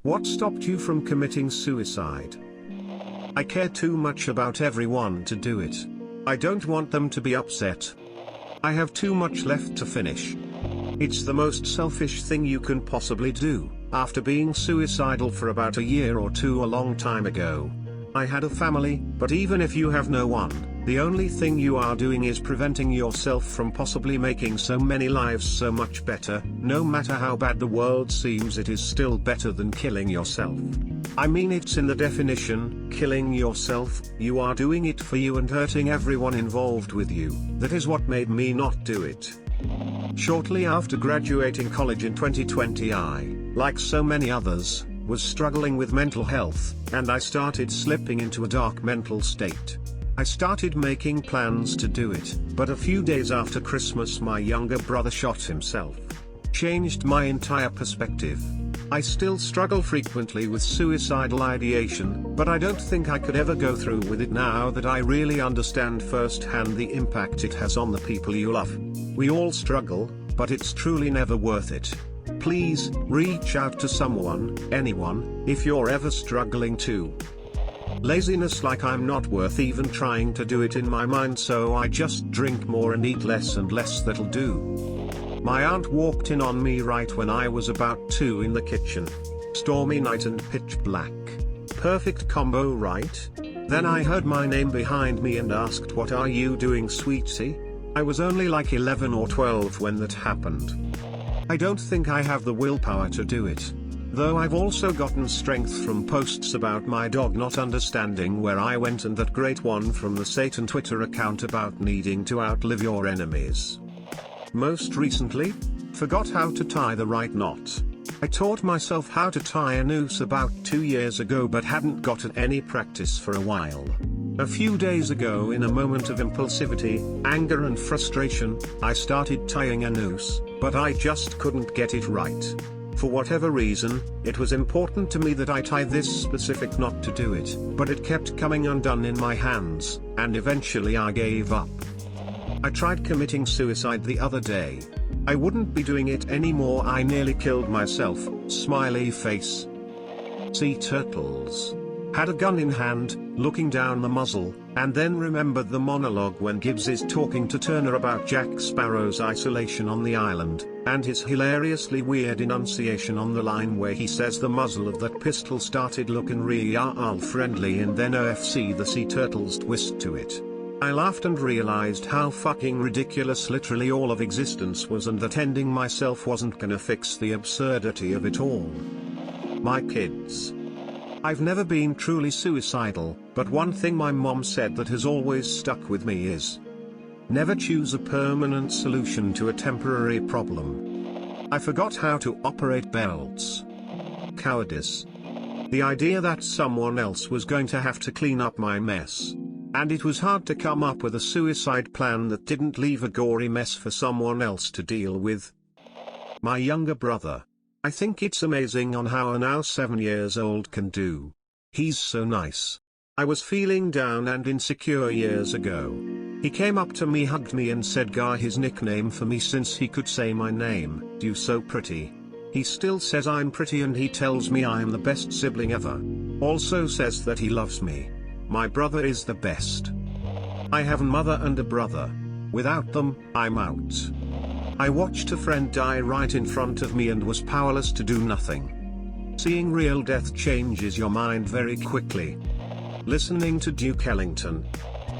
What stopped you from committing suicide? I care too much about everyone to do it. I don't want them to be upset. I have too much left to finish. It's the most selfish thing you can possibly do. After being suicidal for about a year or two a long time ago, I had a family, but even if you have no one, the only thing you are doing is preventing yourself from possibly making so many lives so much better. No matter how bad the world seems, it is still better than killing yourself. I mean, it's in the definition, killing yourself. You are doing it for you and hurting everyone involved with you. That is what made me not do it. Shortly after graduating college in 2020, I, like so many others, was struggling with mental health, and I started slipping into a dark mental state. I started making plans to do it, but a few days after Christmas my younger brother shot himself. Changed my entire perspective. I still struggle frequently with suicidal ideation, but I don't think I could ever go through with it now that I really understand firsthand the impact it has on the people you love. We all struggle, but it's truly never worth it. Please, reach out to someone, anyone, if you're ever struggling too. Laziness, like I'm not worth even trying to do it in my mind, so I just drink more and eat less, and less that'll do. My aunt walked in on me right when I was about 2 in the kitchen. Stormy night and pitch black. Perfect combo, right? Then I heard my name behind me and asked, "What are you doing, sweetie?" I was only like 11 or 12 when that happened. I don't think I have the willpower to do it. Though I've also gotten strength from posts about my dog not understanding where I went, and that great one from the Satan Twitter account about needing to outlive your enemies. Most recently, forgot how to tie the right knot. I taught myself how to tie a noose about 2 years ago, but hadn't gotten any practice for a while. A few days ago, in a moment of impulsivity, anger and frustration, I started tying a noose, but I just couldn't get it right. For whatever reason, it was important to me that I tie this specific knot to do it, but it kept coming undone in my hands, and eventually I gave up. I tried committing suicide the other day. I wouldn't be doing it anymore. I nearly killed myself, smiley face. Sea turtles. Had a gun in hand, looking down the muzzle, and then remembered the monologue when Gibbs is talking to Turner about Jack Sparrow's isolation on the island, and his hilariously weird enunciation on the line where he says the muzzle of that pistol started looking real friendly, and then OFC the sea turtles twist to it. I laughed and realized how fucking ridiculous literally all of existence was, and that ending myself wasn't gonna fix the absurdity of it all. My kids. I've never been truly suicidal, but one thing my mom said that has always stuck with me is, never choose a permanent solution to a temporary problem. I forgot how to operate belts. Cowardice. The idea that someone else was going to have to clean up my mess. And it was hard to come up with a suicide plan that didn't leave a gory mess for someone else to deal with. My younger brother. I think it's amazing on how a now 7 years old can do. He's so nice. I was feeling down and insecure years ago. He came up to me, hugged me and said Guy, his nickname for me since he could say my name, "You so pretty." He still says I'm pretty, and he tells me I am the best sibling ever. Also says that he loves me. My brother is the best. I have a mother and a brother. Without them, I'm out. I watched a friend die right in front of me and was powerless to do nothing. Seeing real death changes your mind very quickly. Listening to Duke Ellington.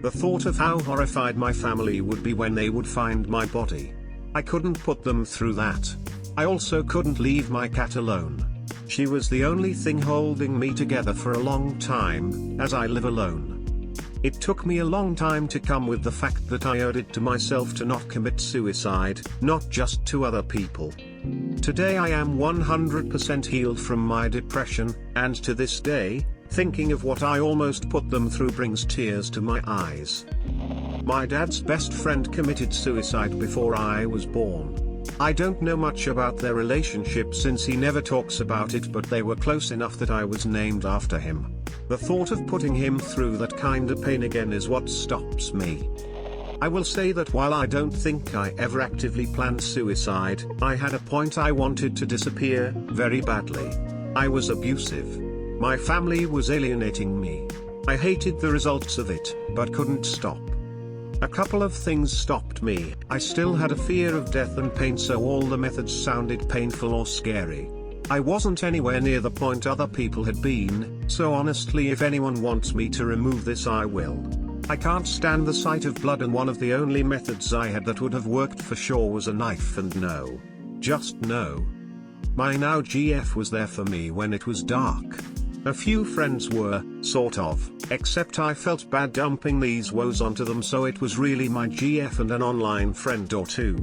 The thought of how horrified my family would be when they would find my body. I couldn't put them through that. I also couldn't leave my cat alone. She was the only thing holding me together for a long time, as I live alone. It took me a long time to come with the fact that I owed it to myself to not commit suicide, not just to other people. Today I am 100% healed from my depression, and to this day, thinking of what I almost put them through brings tears to my eyes. My dad's best friend committed suicide before I was born. I don't know much about their relationship since he never talks about it, but they were close enough that I was named after him. The thought of putting him through that kind of pain again is what stops me. I will say that while I don't think I ever actively planned suicide, I had a point I wanted to disappear, very badly. I was abusive. My family was alienating me. I hated the results of it, but couldn't stop. A couple of things stopped me. I still had a fear of death and pain, so all the methods sounded painful or scary. I wasn't anywhere near the point other people had been, so honestly, if anyone wants me to remove this, I will. I can't stand the sight of blood, and one of the only methods I had that would have worked for sure was a knife, and no. Just no. My now GF was there for me when it was dark. A few friends were, sort of, except I felt bad dumping these woes onto them, so it was really my GF and an online friend or two.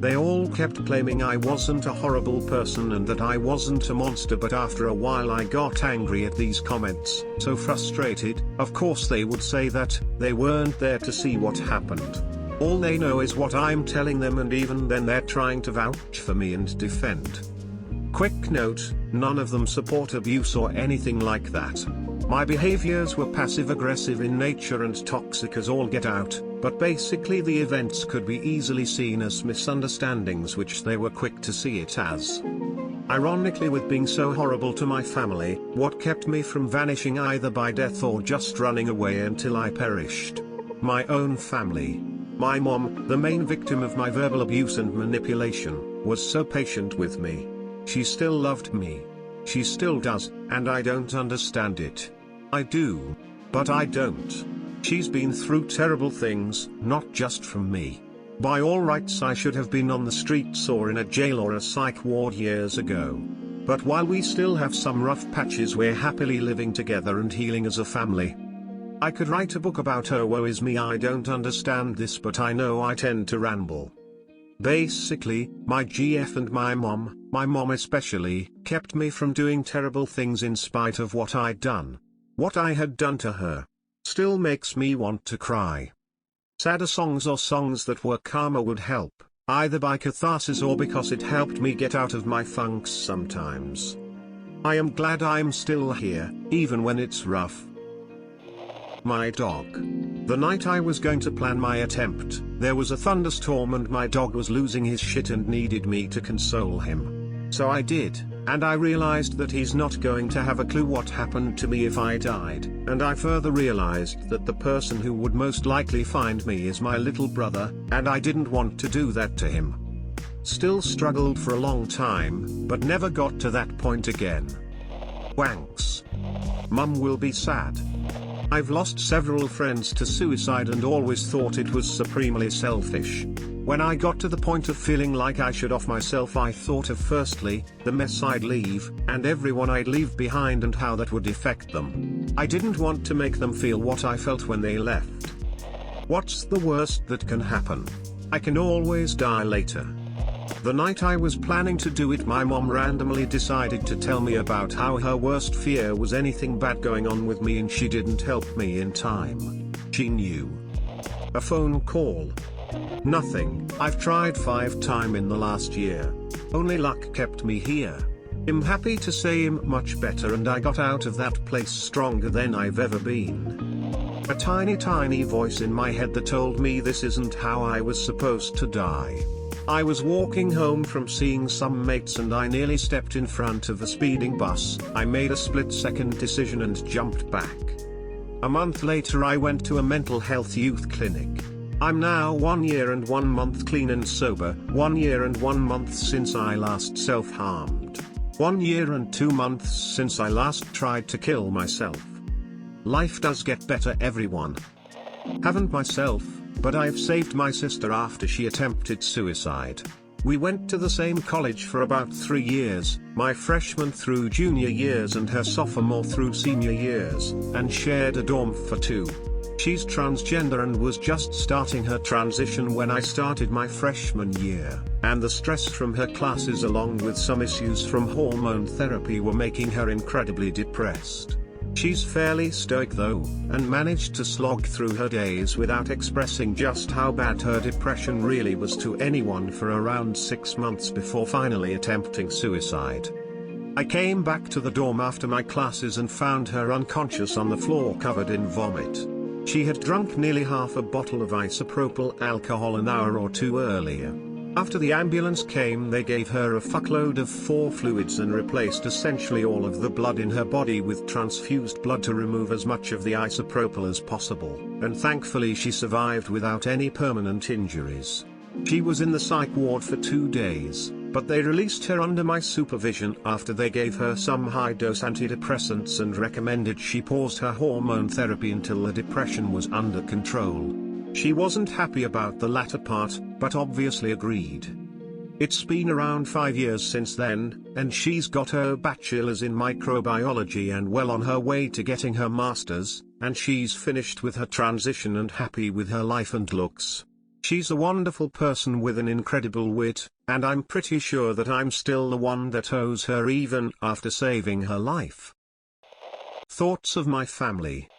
They all kept claiming I wasn't a horrible person and that I wasn't a monster, but after a while I got angry at these comments, so frustrated. Of course they would say that they weren't there to see what happened. All they know is what I'm telling them, and even then they're trying to vouch for me and defend. Quick note, none of them support abuse or anything like that. My behaviors were passive-aggressive in nature and toxic as all get out, but basically the events could be easily seen as misunderstandings, which they were quick to see it as. Ironically, with being so horrible to my family, what kept me from vanishing either by death or just running away until I perished? My own family. My mom, the main victim of my verbal abuse and manipulation, was so patient with me. She still loved me. She still does, and I don't understand it. I do. But I don't. She's been through terrible things, not just from me. By all rights I should have been on the streets or in a jail or a psych ward years ago. But while we still have some rough patches, we're happily living together and healing as a family. I could write a book about her woe is me. I don't understand this, but I know I tend to ramble. Basically, my GF and my mom especially, kept me from doing terrible things in spite of what I'd done. What I had done to her still makes me want to cry. Sadder songs or songs that were calmer would help, either by catharsis or because it helped me get out of my funks sometimes. I am glad I'm still here, even when it's rough. My dog. The night I was going to plan my attempt, there was a thunderstorm and my dog was losing his shit and needed me to console him. So I did, and I realized that he's not going to have a clue what happened to me if I died, and I further realized that the person who would most likely find me is my little brother, and I didn't want to do that to him. Still struggled for a long time, but never got to that point again. Wanks. Mum will be sad. I've lost several friends to suicide and always thought it was supremely selfish. When I got to the point of feeling like I should off myself, I thought of firstly, the mess I'd leave, and everyone I'd leave behind and how that would affect them. I didn't want to make them feel what I felt when they left. What's the worst that can happen? I can always die later. The night I was planning to do it, my mom randomly decided to tell me about how her worst fear was anything bad going on with me, and she didn't help me in time. She knew. A phone call. Nothing. I've tried 5 times in the last year. Only luck kept me here. I'm happy to say I'm much better, and I got out of that place stronger than I've ever been. A tiny voice in my head that told me this isn't how I was supposed to die. I was walking home from seeing some mates and I nearly stepped in front of a speeding bus. I made a split-second decision and jumped back. A month later I went to a mental health youth clinic. I'm now 1 year and 1 month clean and sober, 1 year and 1 month since I last self-harmed. 1 year and 2 months since I last tried to kill myself. Life does get better, everyone. Haven't myself, but I've saved my sister after she attempted suicide. We went to the same college for about 3 years, my freshman through junior years and her sophomore through senior years, and shared a dorm for 2. She's transgender and was just starting her transition when I started my freshman year, and the stress from her classes along with some issues from hormone therapy were making her incredibly depressed. She's fairly stoic though, and managed to slog through her days without expressing just how bad her depression really was to anyone for around 6 months before finally attempting suicide. I came back to the dorm after my classes and found her unconscious on the floor covered in vomit. She had drunk nearly half a bottle of isopropyl alcohol an hour or 2 earlier. After the ambulance came, they gave her a fuckload of 4 fluids and replaced essentially all of the blood in her body with transfused blood to remove as much of the isopropyl as possible, and thankfully she survived without any permanent injuries. She was in the psych ward for 2 days, but they released her under my supervision after they gave her some high-dose antidepressants and recommended she paused her hormone therapy until the depression was under control. She wasn't happy about the latter part, but obviously agreed. It's been around 5 years since then, and she's got her bachelor's in microbiology and well on her way to getting her master's, and she's finished with her transition and happy with her life and looks. She's a wonderful person with an incredible wit, and I'm pretty sure that I'm still the one that owes her even after saving her life. Thoughts of my family.